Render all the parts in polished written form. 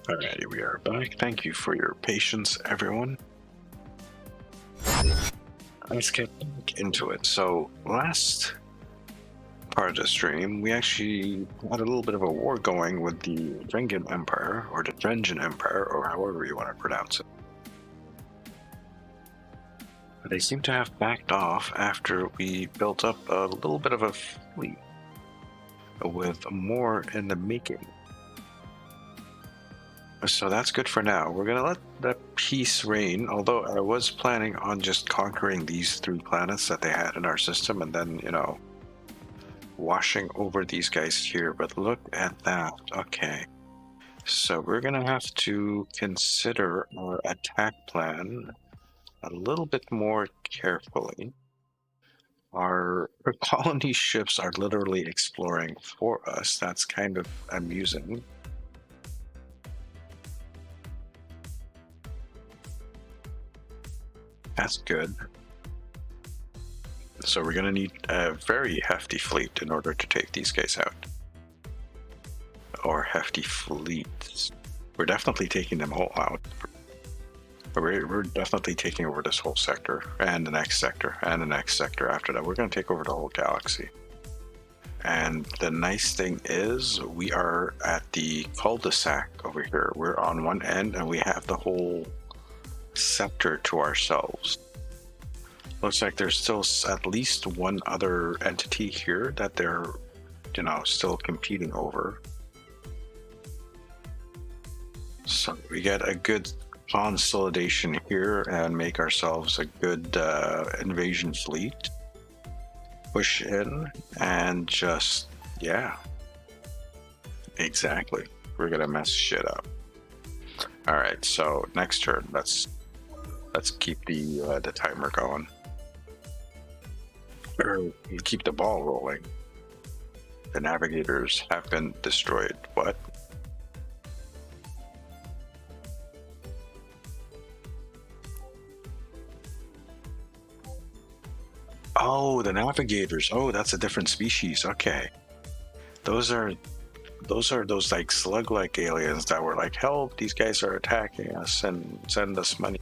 Alrighty, we are back. Thank you for your patience, everyone. Let's get back into it. So, last part of the stream, we actually had a little bit of a war going with the Drengen Empire, or the Drengen Empire, or however you want to pronounce it. They seem to have backed off after we built up a little bit of a fleet, with more in the making. So that's good for now. We're going to let the peace reign, although I was planning on just conquering these 3 planets that they had in our system and then, washing over these guys here. But look at that. Okay. So we're going to have to consider our attack plan a little bit more carefully. Our colony ships are literally exploring for us. That's kind of amusing. That's good. So we're going to need a very hefty fleet in order to take these guys out. Or hefty fleets. We're definitely taking them all out. We're definitely taking over this whole sector, and the next sector, and the next sector after that. We're going to take over the whole galaxy. And the nice thing is, we are at the cul-de-sac over here. We're on one end, and we have the whole sector to ourselves. Looks like there's still at least one other entity here that they're, still competing over. So we get a good consolidation here and make ourselves a good invasion fleet. Push in and just, yeah. Exactly. We're gonna mess shit up. All right, so next turn, let's keep the timer going. Or keep the ball rolling. The navigators have been destroyed. What? Oh, the navigators. Oh, that's a different species. Okay. Those are those like slug-like aliens that were like, help, these guys are attacking us and send us money.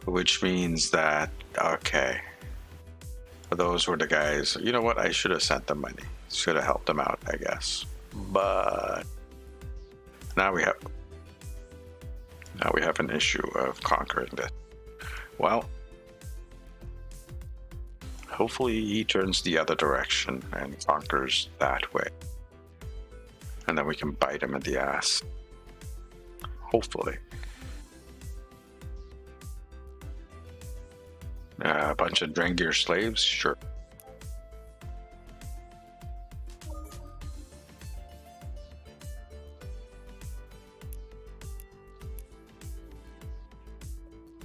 Which means that, okay. Those were the guys. You know what? I should have sent them money. Should have helped them out, I guess. But now we have an issue of conquering this. Well, hopefully he turns the other direction and conquers that way. And then we can bite him in the ass. Hopefully. A bunch of Drengir slaves? Sure.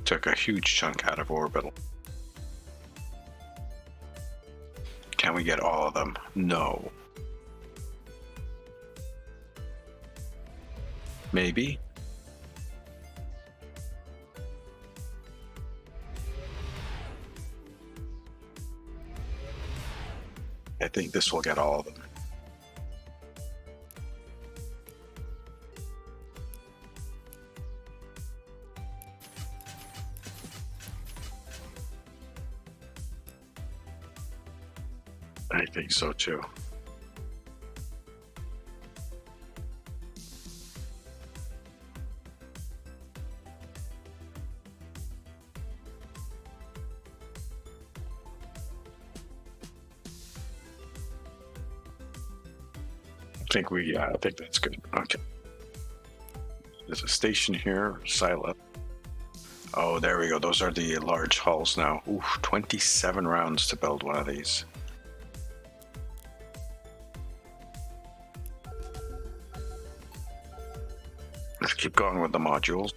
Took a huge chunk out of orbital. Can we get all of them? No. Maybe. I think this will get all of them. I think so too. I think that's good. Okay. There's a station here, silent. Oh, there we go. Those are the large hulls now. Ooh, 27 rounds to build one of these. Let's keep going with the modules.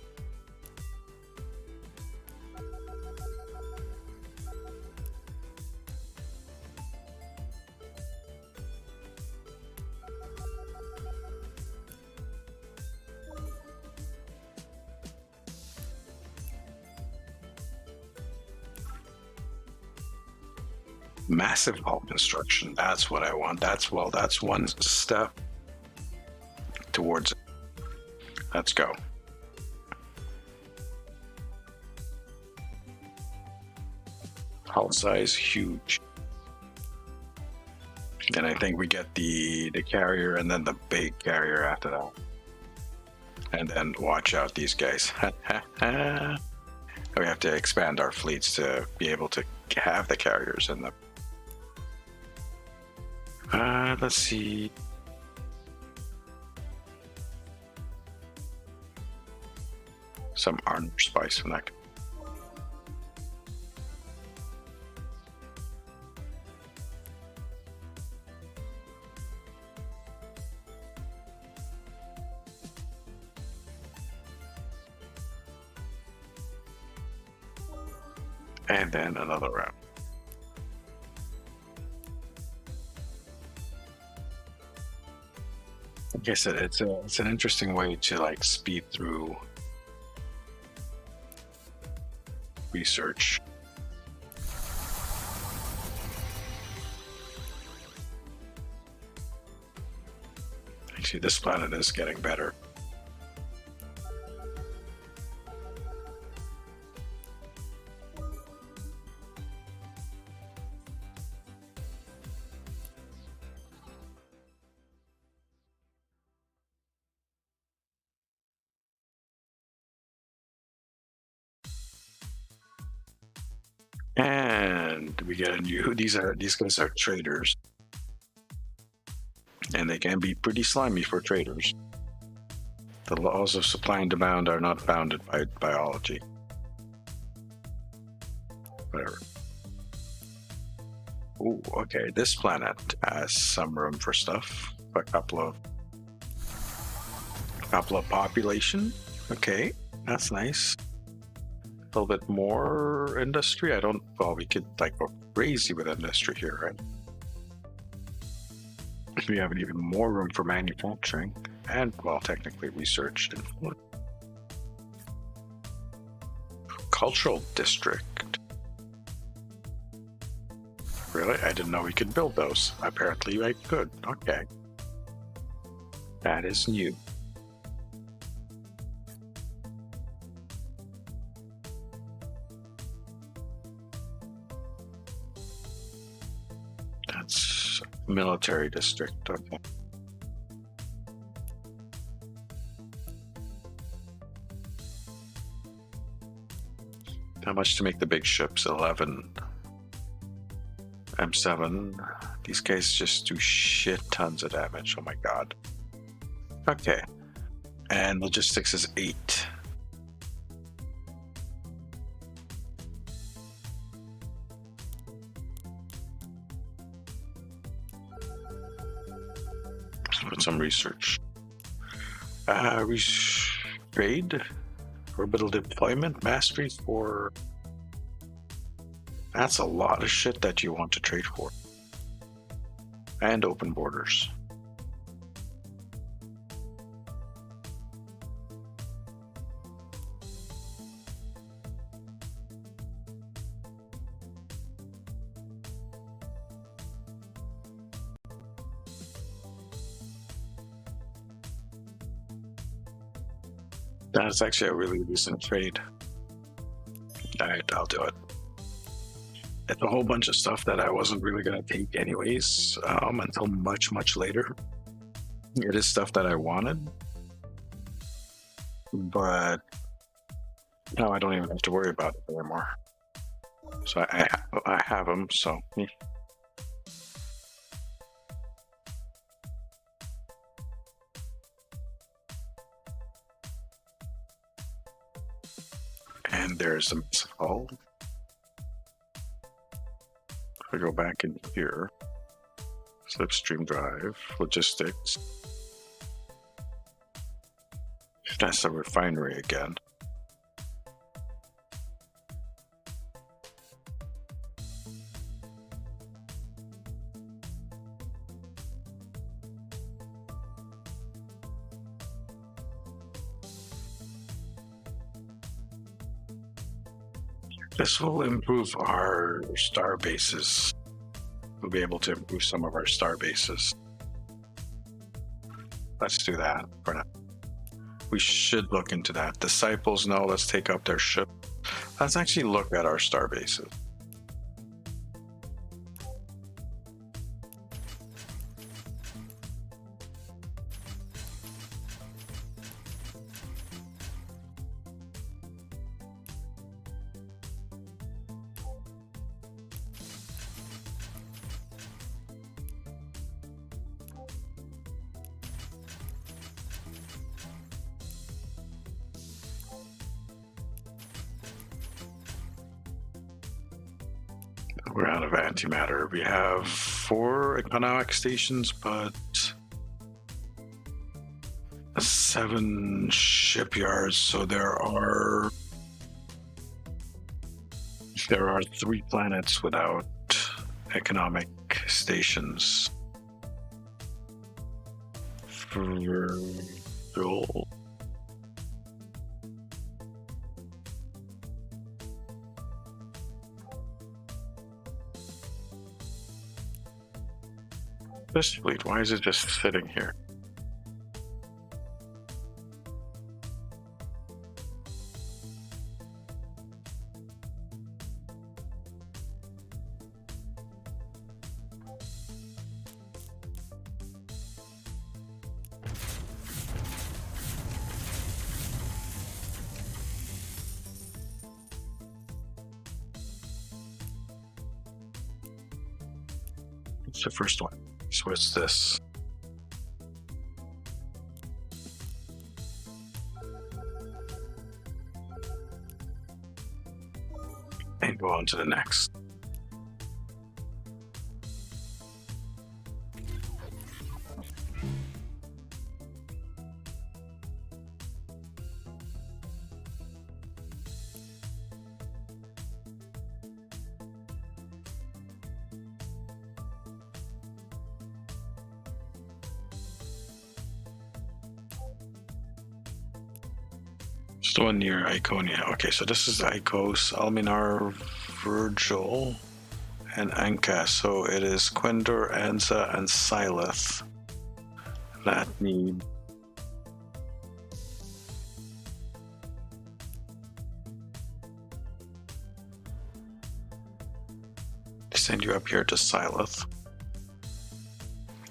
Massive hull construction. That's what I want. That's one step towards it. Let's go. Hull size huge. And I think we get the carrier and then the big carrier after that. And then watch out these guys. We have to expand our fleets to be able to have the carriers in them. Let's see. Some armor spice from that. And then another round. Like I said, it's an interesting way to like speed through research. Actually, this planet is getting better. And we get a new. These guys are traders, and they can be pretty slimy for traders. The laws of supply and demand are not bounded by biology. Whatever. Oh, okay. This planet has some room for stuff. A couple of population. Okay, that's nice. A little bit more industry. Well, we could like go crazy with industry here, right? We have even more room for manufacturing and, well, technically research. Cultural district. Really? I didn't know we could build those. Apparently I could. Okay. That is new. That's military district. Okay. How much to make the big ships? 11. M7. These guys just do shit tons of damage. Oh my god. Okay. And logistics is 8. Let's put some research. Trade. Orbital deployment mastery for. That's a lot of shit that you want to trade for. And open borders. That's actually a really decent trade. Alright, I'll do it. It's a whole bunch of stuff that I wasn't really going to take anyways, until much later. It is stuff that I wanted, but now I don't even have to worry about it anymore. So I have them, so. And there's the massive hull. If I go back in here, slipstream drive, logistics. That's the refinery again. This will improve our star bases. We'll be able to improve some of our star bases. Let's do that for now. We should look into that. Disciples, no, let's take up their ship. Let's actually look at our star bases. We're out of antimatter. We have 4 economic stations, but 7 shipyards. So there are 3 planets without economic stations. Virgil. This fleet, why is it just sitting here? It's the first one. So what's this? And go on to the next. Just the one near Iconia. Okay, so this is Icos, Alminar, Virgil, and Anka. So it is Quendor, Anza, and Silith that need. Send you up here to Silith.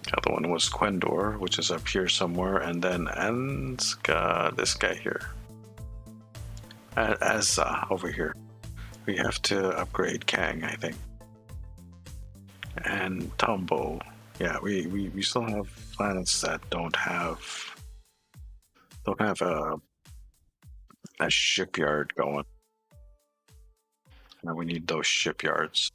The other one was Quendor, which is up here somewhere, and then Anska, this guy here. Azza over here. We have to upgrade Kang, I think. And Tombo. Yeah, we still have planets that don't have a shipyard going. And we need those shipyards.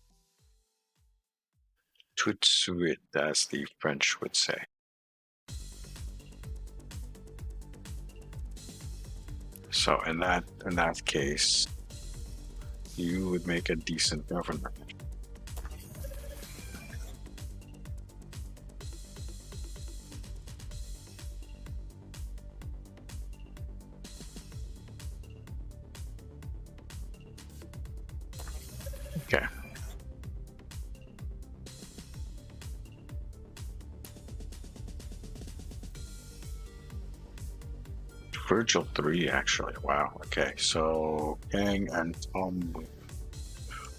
Tout de suite, as the French would say. So in that case, you would make a decent governor. Okay. Virgil 3, actually. Wow. Okay, so Kang and Tom.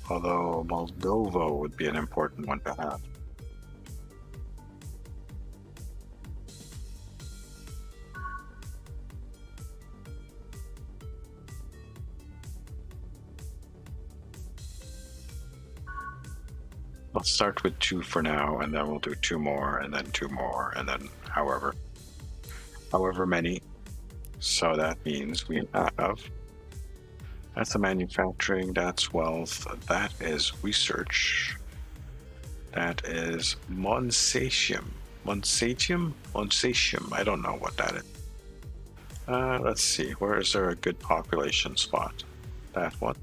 Although Moldova would be an important one to have. Let's start with 2 for now, and then we'll do 2 more, and then 2 more, and then however many. So that means we have, that's the manufacturing, that's wealth, that is research, that is Monsatium, I don't know what that is. Let's see, where is there a good population spot? That one.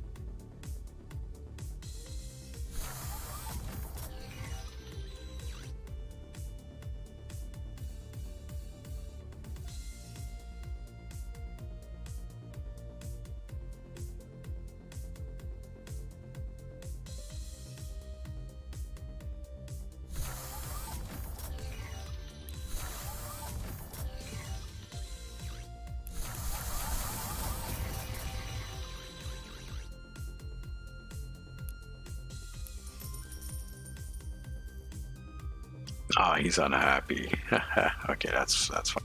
Oh, he's unhappy. Okay, that's fine.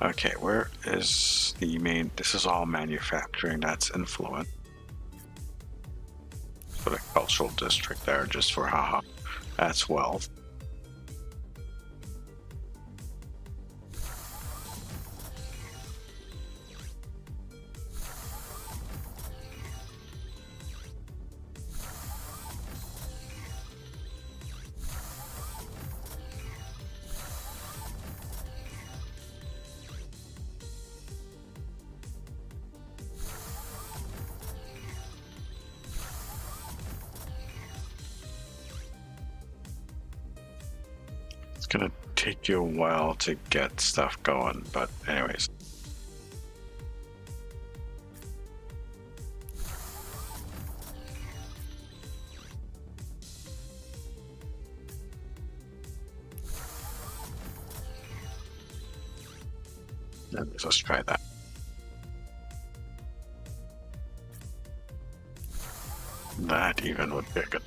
Okay, where is the main? This is all manufacturing. That's influence. Put a cultural district there just for haha. That's wealth. It's gonna take you a while to get stuff going, but anyways. Let's try that. That even would be good.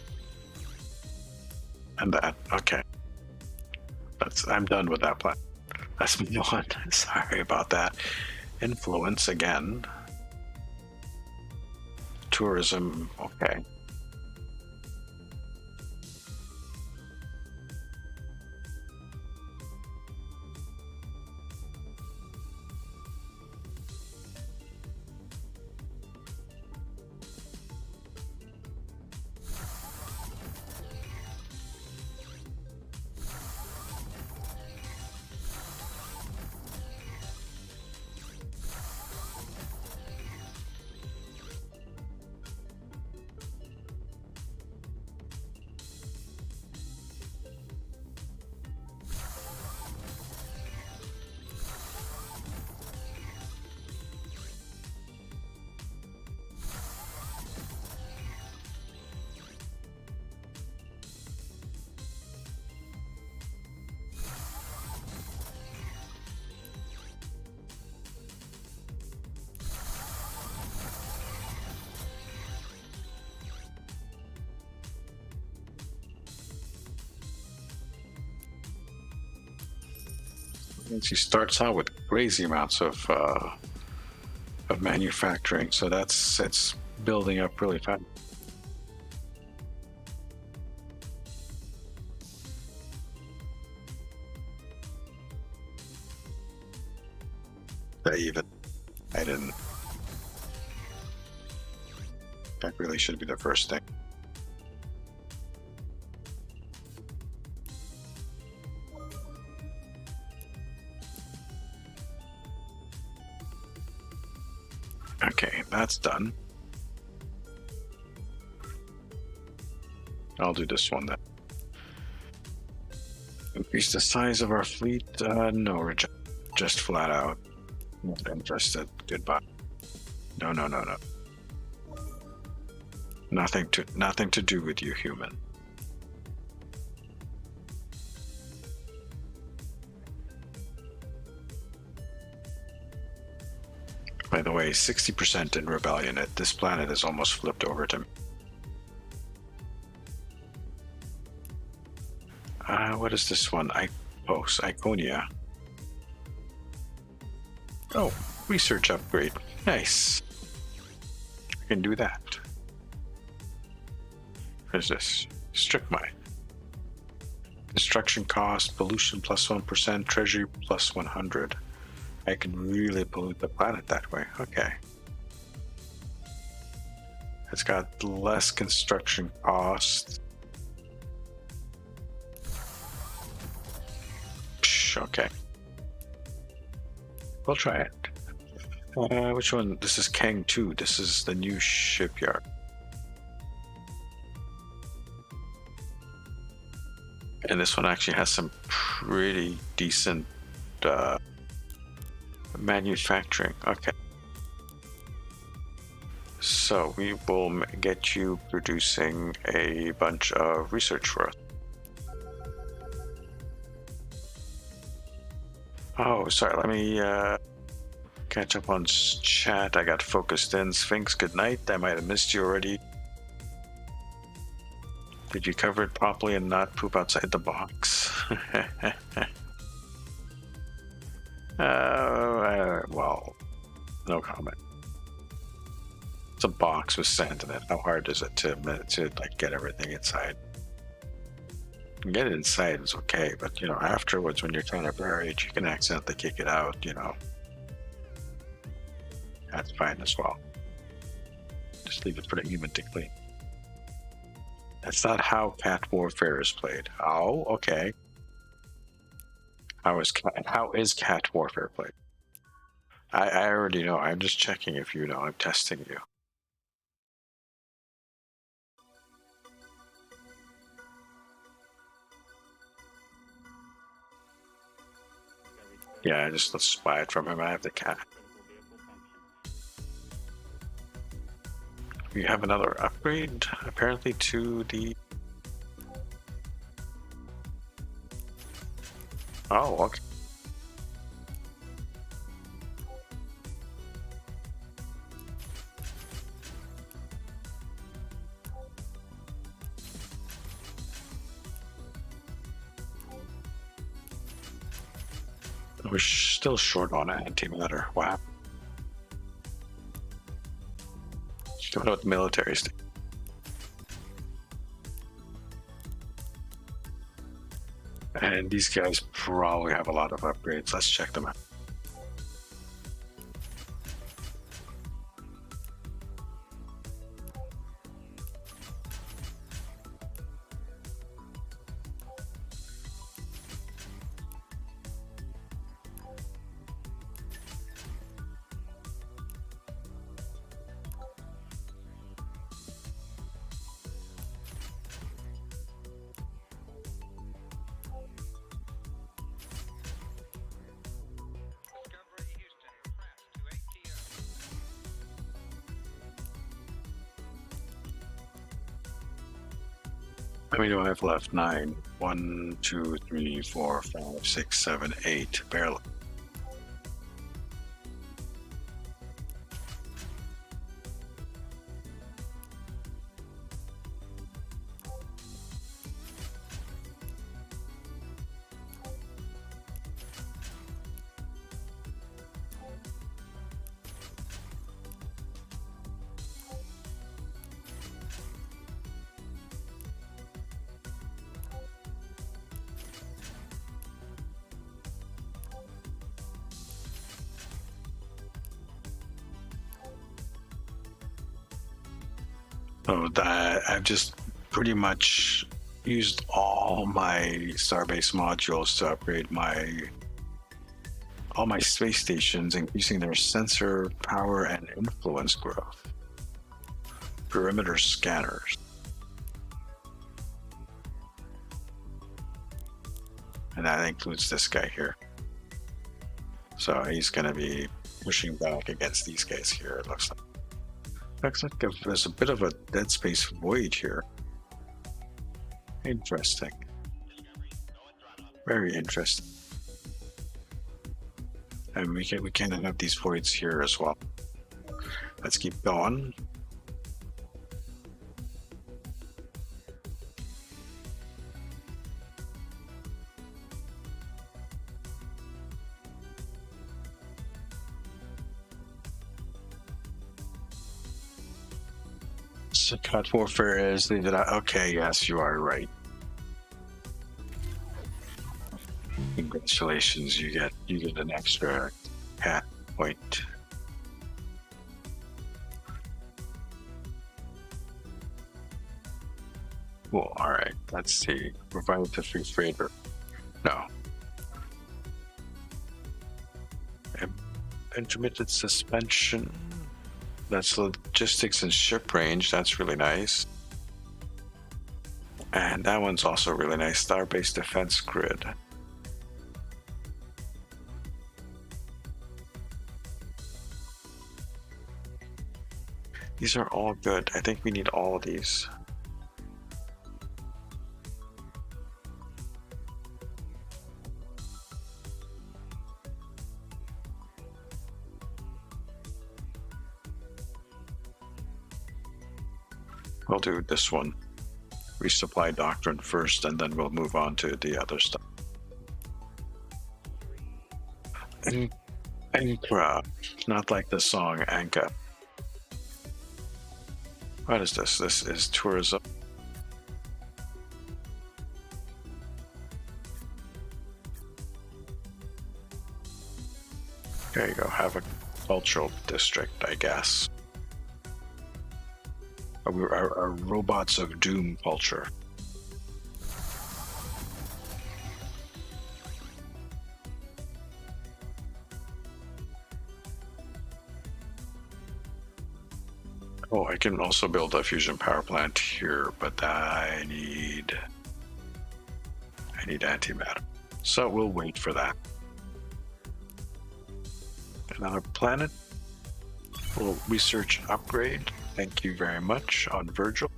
And that, okay. I'm done with that plan. Let's move on. Sorry about that. Influence again. Tourism, okay. She starts out with crazy amounts of manufacturing, so it's building up really fast. I didn't. That really should be the first thing. Okay, that's done. I'll do this one then. Increase the size of our fleet? No, we're just flat out not interested. Goodbye. No. Nothing to do with you, human. By the way, 60% in rebellion. This planet is almost flipped over to me. What is this one? Iconia. Oh, research upgrade. Nice. I can do that. What is this? Strict mine. Construction cost, pollution plus 1%, treasury plus 100. I can really pollute the planet that way. Okay. It's got less construction cost. Okay. We'll try it. Which one? This is Kang 2. This is the new shipyard. And this one actually has some pretty decent manufacturing. Okay. So we will get you producing a bunch of research for us. Oh, sorry. Let me catch up on chat. I got focused in. Sphinx, good night. I might have missed you already. Did you cover it properly and not poop outside the box? Well, no comment. It's a box with sand in it. How hard is it to like get everything inside? Get it inside is okay, but you know, afterwards when you're trying to bury it, you can accidentally kick it out, you know. That's fine as well. Just leave it for the human to clean. That's not how cat warfare is played. Oh, okay. How is cat warfare played? I already know. I'm just checking if you know. I'm testing you. Yeah, let's buy it from him. I have the cat. We have another upgrade, apparently, to the... Oh, okay. We're still short on antimatter. Wow. Don't know what the military's doing. And these guys probably have a lot of upgrades. Let's check them out. How many do I have left? 9. 1, 2, 3, 4, 5, 6, 7, 8. Barely. So I've just pretty much used all my Starbase modules to upgrade all my space stations, increasing their sensor power and influence growth. Perimeter scanners. And that includes this guy here. So he's going to be pushing back against these guys here, it looks like. Looks like there's a bit of a dead space void here. Interesting. Very interesting. And we can have these voids here as well. Let's keep going. So cat warfare is leave it out. Okay, yes, you are right. Congratulations, you get an extra cat point. Well, all right. Let's see. Provide to free trader. No. Intermittent suspension. That's logistics and ship range. That's really nice. And that one's also really nice. Star-based defense grid. These are all good. I think we need all of these. We'll do this one. resupply doctrine first, and then we'll move on to the other stuff. Ankara, not like the song Anka. What is this? This is tourism. There you go. Have a cultural district, I guess. Our robots of doom culture. Oh, I can also build a fusion power plant here, but I need antimatter. So we'll wait for that. Another planet. We'll research upgrade. Thank you very much on Virgil.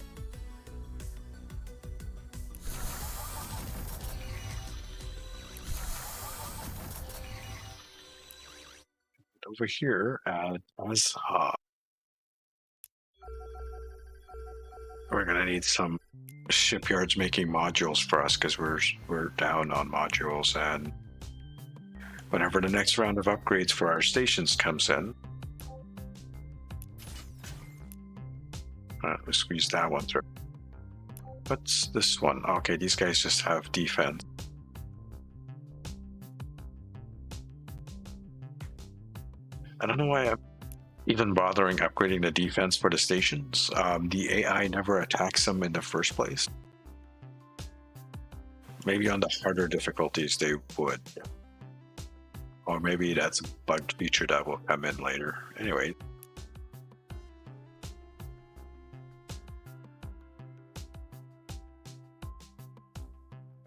Over here at Azha, we're gonna need some shipyards making modules for us because we're down on modules, and whenever the next round of upgrades for our stations comes in, we squeeze that one through. What's this one? Okay, these guys just have defense. I don't know why I'm even bothering upgrading the defense for the stations. The AI never attacks them in the first place. Maybe on the harder difficulties they would. Or maybe that's a bugged feature that will come in later. Anyway.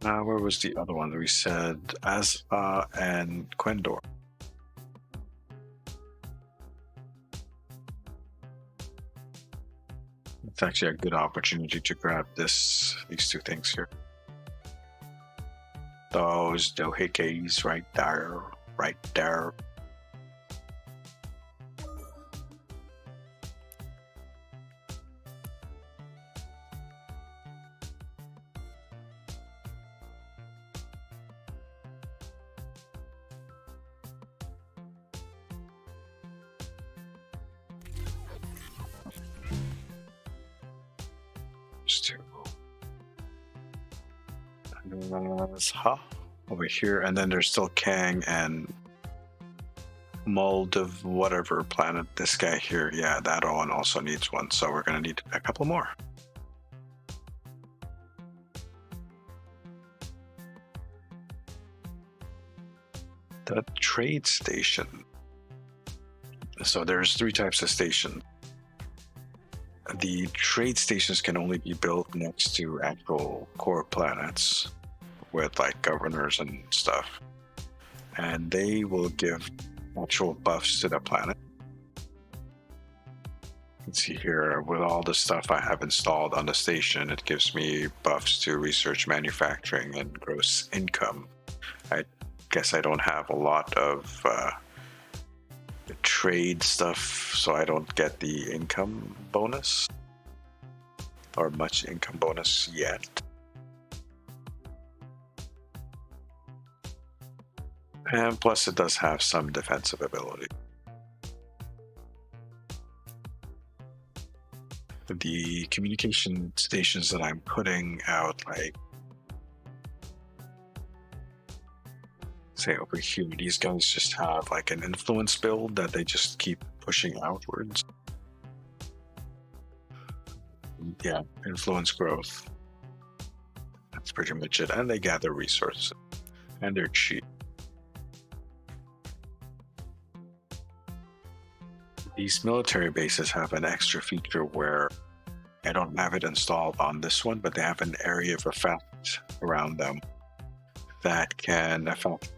Where was the other one? We said Azha and Quendor. It's actually a good opportunity to grab these two things here. Those doohickeys right there, right there. Over here, and then there's still Kang and Mold of whatever planet. This guy here, yeah, that one also needs one, so we're gonna need a couple more. The trade station. So there's 3 types of station. The trade stations can only be built next to actual core planets with like governors and stuff, and they will give actual buffs to the planet. You can see here with all the stuff I have installed on the station, it gives me buffs to research, manufacturing, and gross income. I guess I don't have a lot of trade stuff, so I don't get the income bonus or much income bonus yet. And plus it does have some defensive ability. The communication stations that I'm putting out, like say over here, these guys just have like an influence build that they just keep pushing outwards. Yeah, influence growth. That's pretty much it. And they gather resources. And they're cheap. These military bases have an extra feature where I don't have it installed on this one, but they have an area of effect around them that can affect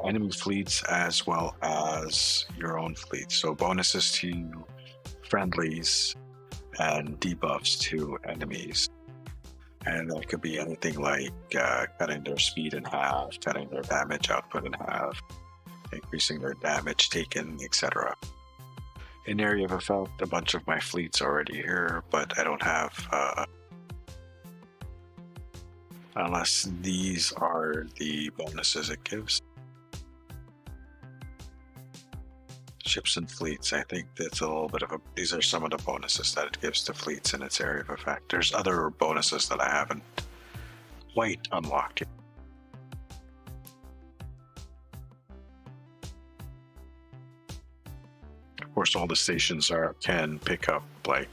enemy fleets as well as your own fleet. So bonuses to friendlies and debuffs to enemies. And that could be anything like cutting their speed in half, cutting their damage output in half, increasing their damage taken, etc. In area of effect, a bunch of my fleets are already here, but I don't have Unless these are the bonuses it gives. Ships and fleets, I think that's a little bit of a, these are some of the bonuses that it gives to fleets in its area of effect. There's other bonuses that I haven't quite unlocked yet. Of course, all the stations can pick up like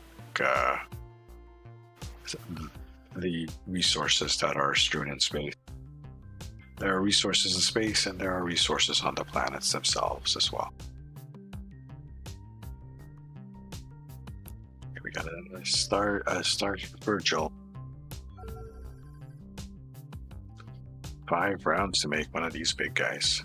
the resources that are strewn in space. There are resources in space, and there are resources on the planets themselves as well. We got a star Virgil. 5 rounds to make one of these big guys.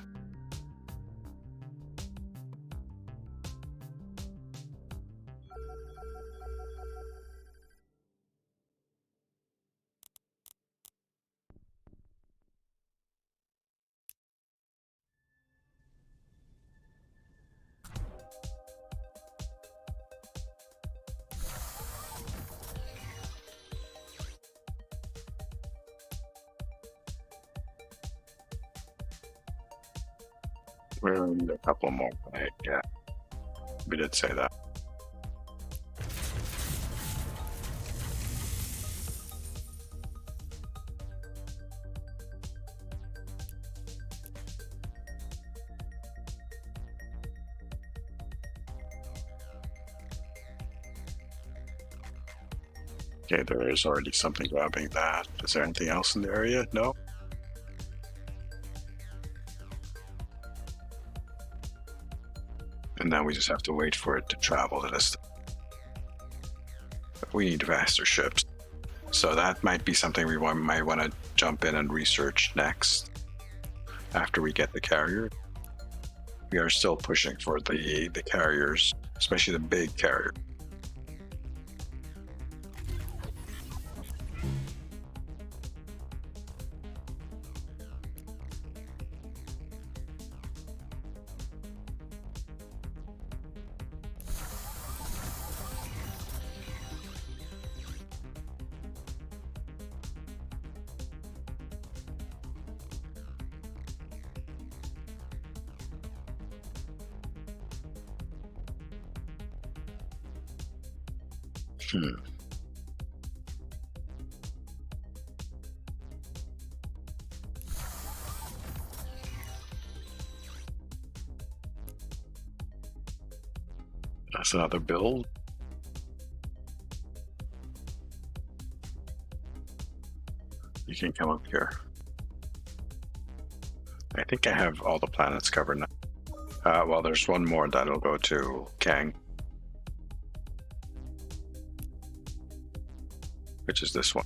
We're gonna need a couple more, right? Yeah, we did say that. Okay, there is already something grabbing that. Is there anything else in the area? No? And now we just have to wait for it to travel to this. We need faster ships. So that might be something we might want to jump in and research next after we get the carrier. We are still pushing for the carriers, especially the big carrier. That's another build. You can come up here. I think I have all the planets covered now. Well, there's one more that'll go to Kang, which is this one.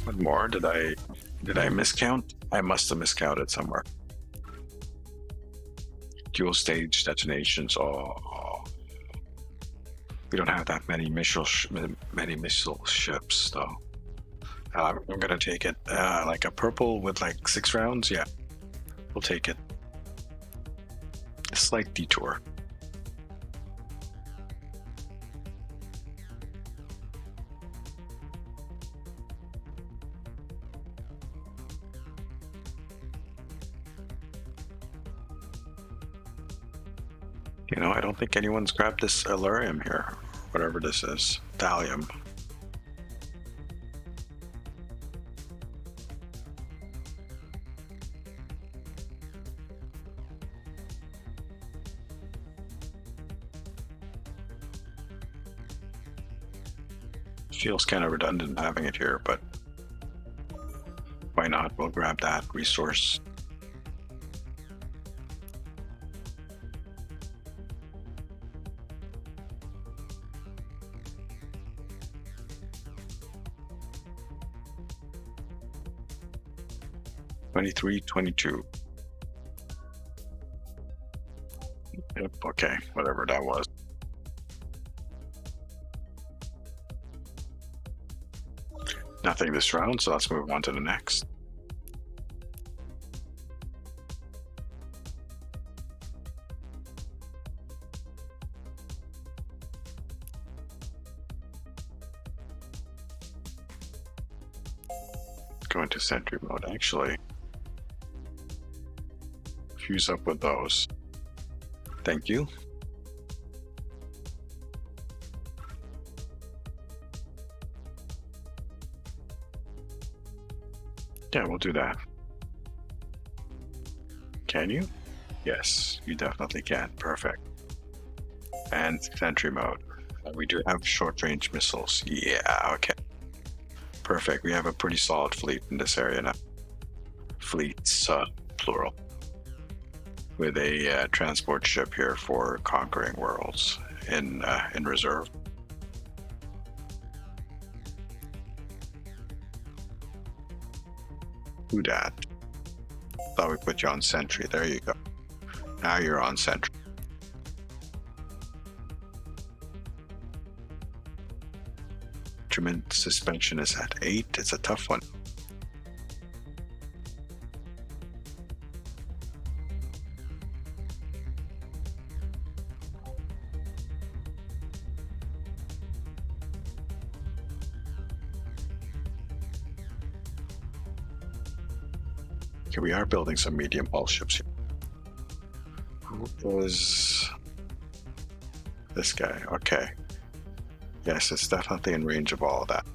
One more. Did I miscount? I must have miscounted somewhere. Dual stage detonations. Oh, we don't have that many missile ships though. I'm gonna take it. Like a purple with like 6 rounds. Yeah, we'll take it. A slight detour. You know, I don't think anyone's grabbed this Allurium here, whatever this is. Thallium. Feels kind of redundant having it here, but why not? We'll grab that resource. $23, $22. Yep, okay, whatever that was. Nothing this round, so let's move on to the next. go into sentry mode. Actually, fuse up with those. Thank you. Yeah, we'll do that. Can you? Yes, you definitely can. Perfect. And sentry mode. We do have short-range missiles. Yeah, okay. Perfect. We have a pretty solid fleet in this area now. Fleets, plural. With a transport ship here for conquering worlds in reserve. Who dat? Thought we put you on sentry. There you go. Now you're on sentry. Instrument suspension is at 8. It's a tough one. Okay, we are building some medium hull ships here. Who was this guy? Okay. Yes, it's definitely in range of all of that.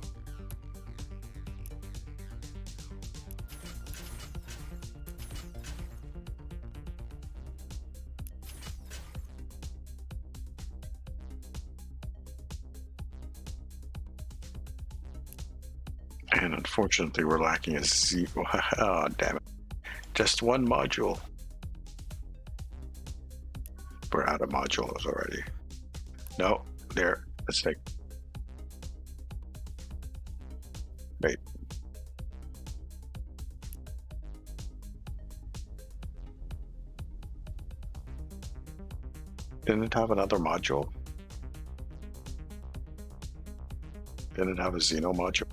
And unfortunately, we're lacking a Z. Oh, damn it. Just one module. We're out of modules already. No, there. Let's take. Wait. Didn't it have another module? Didn't it have a Xeno module?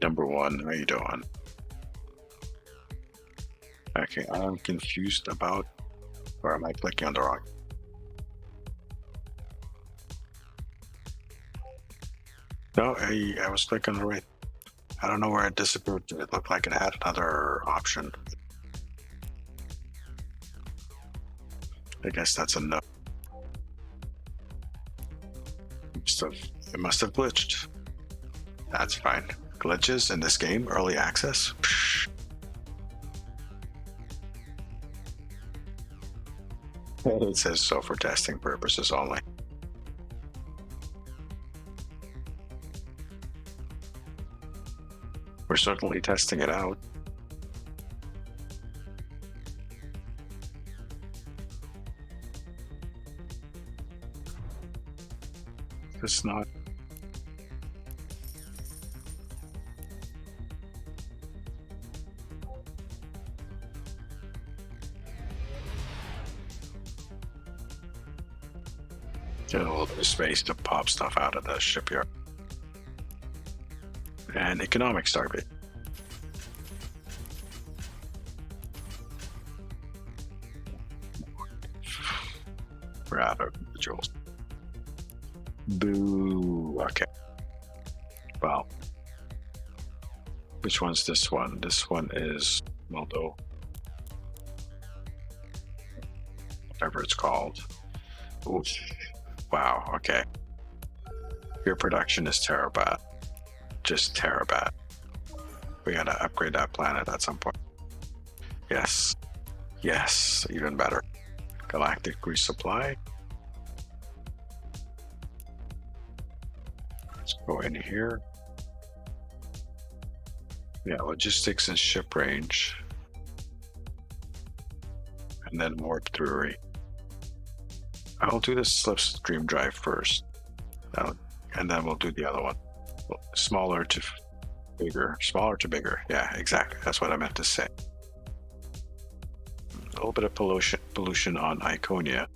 Number one, how you doing? Okay, I'm confused about, or am I clicking on the wrong? No, I was clicking on the right. I don't know where it disappeared. It looked like it had another option. I guess that's a no. It must have glitched. That's fine. Glitches in this game, early access. Psh. It says so for testing purposes only. We're certainly testing it out. It's not. Get a little bit of space to pop stuff out of the shipyard. And economic starvation. We're out of jewels. Boo. Okay. Well, which one's this one? This one is Moldo. Whatever it's called. Oof. Wow. Okay. Your production is terabat. Just terabat. We gotta upgrade that planet at some point. Yes. Yes. Even better. Galactic resupply. Let's go in here. Yeah, logistics and ship range. And then warp theory. I'll do the slipstream drive first. And then we'll do the other one. Smaller to bigger. Smaller to bigger. Yeah, exactly. That's what I meant to say. A little bit of pollution on Iconia.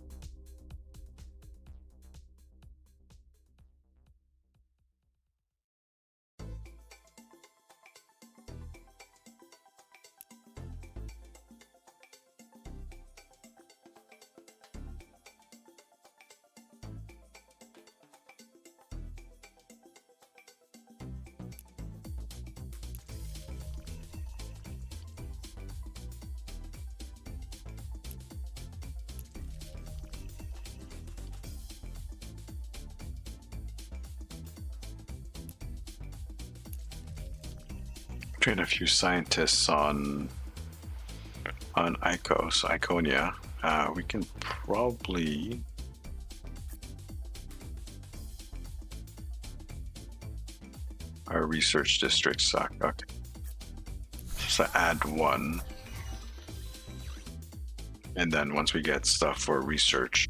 train a few scientists on Iconia. We can probably our research districts suck. Okay, so add one, and then once we get stuff for research,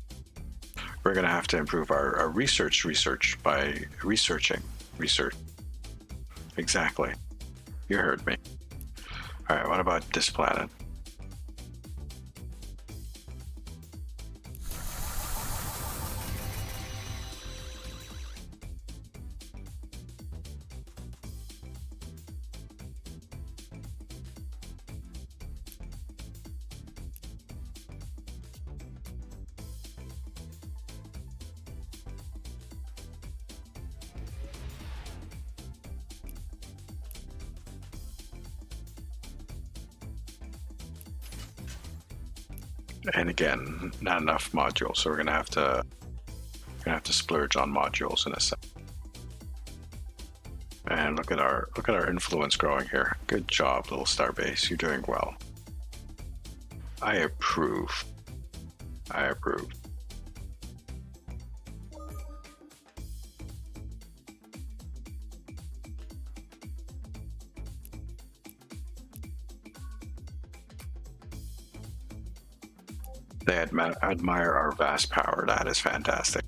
we're gonna have to improve our research by research. Exactly, you heard me. All right, what about this planet? And again, not enough modules, so we're gonna have to splurge on modules in a second. And look at our influence growing here. Good job, little starbase. You're doing well. I approve. I approve. They admire our vast power. That is fantastic.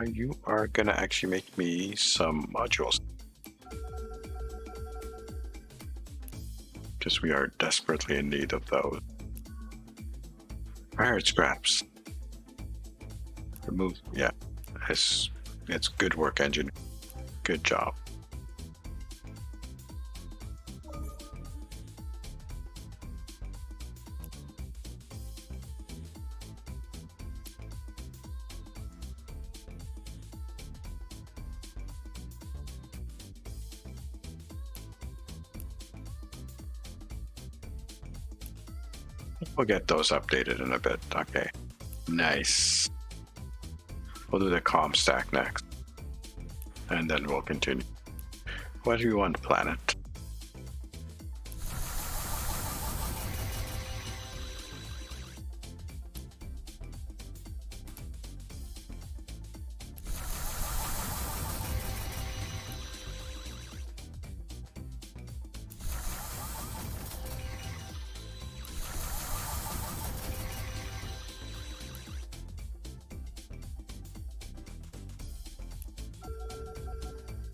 You are gonna actually make me some modules, because we are desperately in need of those. Pirate scraps. Remove. Yeah, it's good work, engine. Good job. We'll get those updated in a bit. Okay, nice. We'll do the comm stack next, and then we'll continue. What do you want, planet?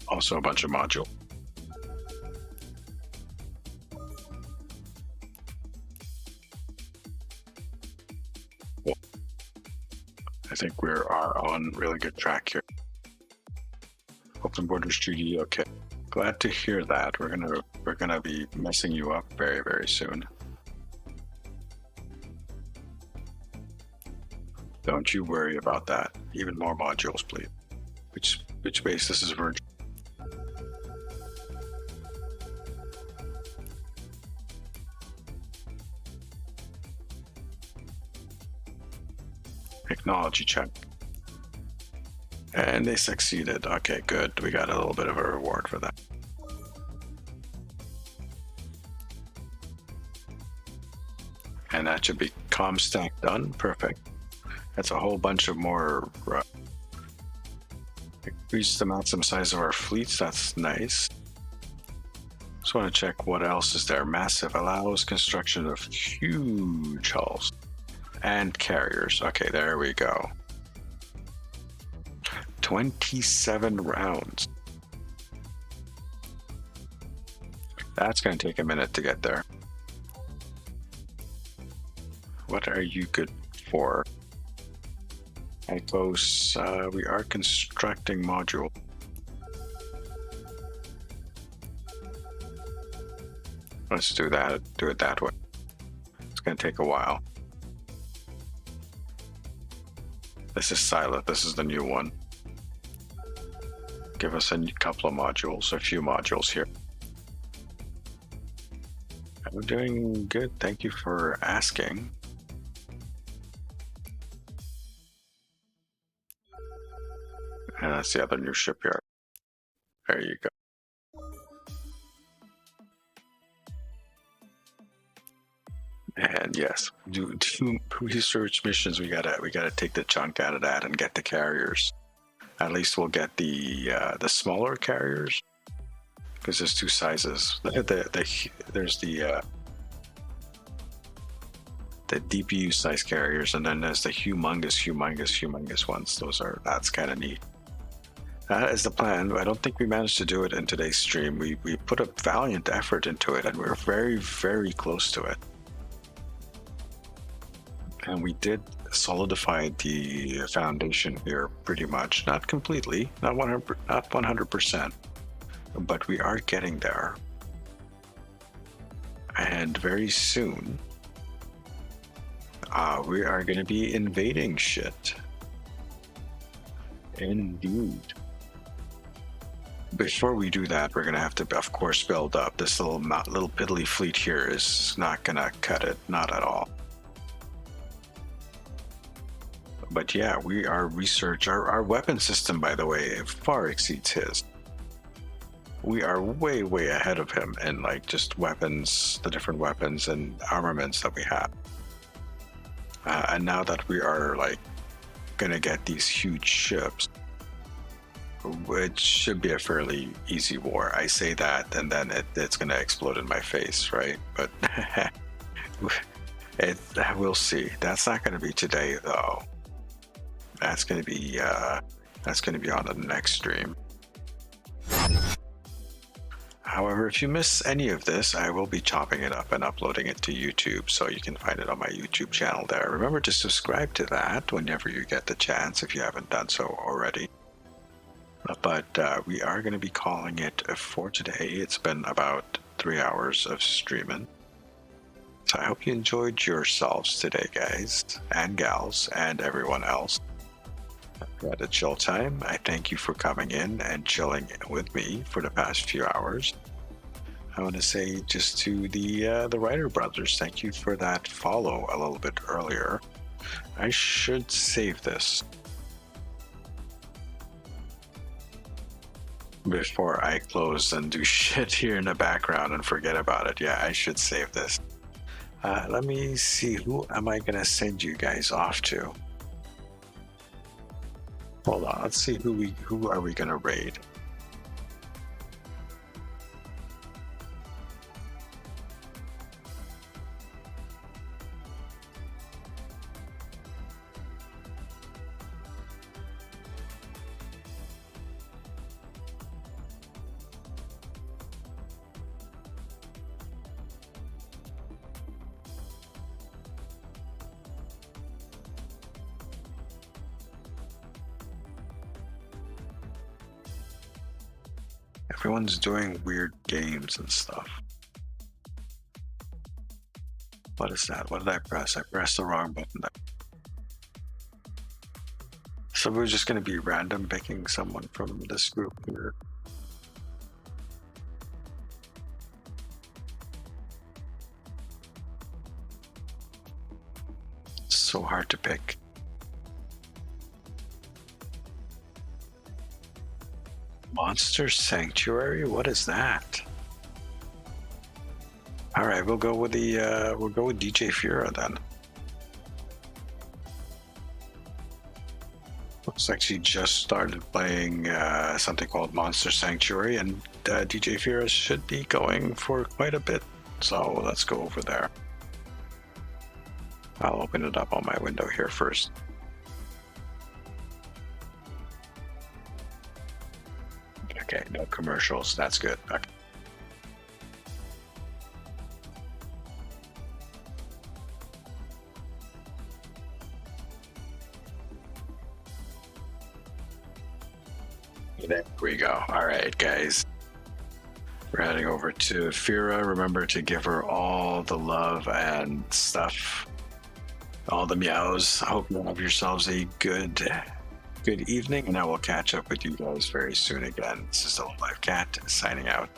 Also a bunch of modules. Well, I think we are on really good track here. Open Borders Treaty, okay. Glad to hear that. We're gonna be messing you up very, very soon. Don't you worry about that. Even more modules, please. Which base? This is Virgin. Technology check. And they succeeded. Okay, good. We got a little bit of a reward for that. And that should be comm stack done. Perfect. That's a whole bunch of more. Increase the maximum size of our fleets. That's nice. Just want to check what else is there. Massive allows construction of huge hulls and carriers. Okay, there we go. 27 rounds. That's going to take a minute to get there. What are you good for? Icos, we are constructing module. Let's do that. Do it that way. It's going to take a while. This is Silent. This is the new one. Give us a couple of modules, a few modules here. I'm doing good. Thank you for asking. And that's the other new shipyard. There you go. And yes, do two research missions. We gotta take the chunk out of that and get the carriers. At least we'll get the smaller carriers, because there's two sizes. There's the DPU size carriers, and then there's the humongous ones. That's kind of neat. That is the plan. I don't think we managed to do it in today's stream. We put a valiant effort into it, and we're very, very close to it. And we did solidify the foundation here pretty much. Not completely, not 100%, but we are getting there. And very soon, we are going to be invading shit. Indeed. Before we do that, we're going to have to, of course, build up. This little piddly fleet here is not going to cut it, not at all. But yeah, we are our weapon system, by the way, far exceeds his. We are way, way ahead of him in like just weapons, the different weapons and armaments that we have. And now that we are like gonna get these huge ships, it should be a fairly easy war. I say that and then it's gonna explode in my face, right? But we'll see. That's not gonna be today though. That's gonna be on the next stream. However, if you miss any of this, I will be chopping it up and uploading it to YouTube, so you can find it on my YouTube channel there. Remember to subscribe to that whenever you get the chance, if you haven't done so already. But we are going to be calling it for today. It's been about 3 hours of streaming. So I hope you enjoyed yourselves today, guys and gals and everyone else. We had a chill time. I thank you for coming in and chilling with me for the past few hours. I want to say just to the Writer Brothers, thank you for that follow a little bit earlier. I should save this before I close and do shit here in the background and forget about it. Yeah, I should save this. Let me see, who am I gonna send you guys off to? Hold on, let's see who are we gonna raid. Everyone's doing weird games and stuff. What is that? What did I press? I pressed the wrong button there. So we're just going to be random picking someone from this group here. It's so hard to pick. Monster Sanctuary? What is that? All right, we'll go with DJ Fura then. Looks like she just started playing something called Monster Sanctuary, and DJ Fura should be going for quite a bit. So let's go over there. I'll open it up on my window here first. Okay, no commercials. That's good. Okay. There we go. All right, guys. We're heading over to Fira. Remember to give her all the love and stuff. All the meows. I hope you have yourselves a good evening, and I will catch up with you guys very soon again. This is the Live Cat signing out.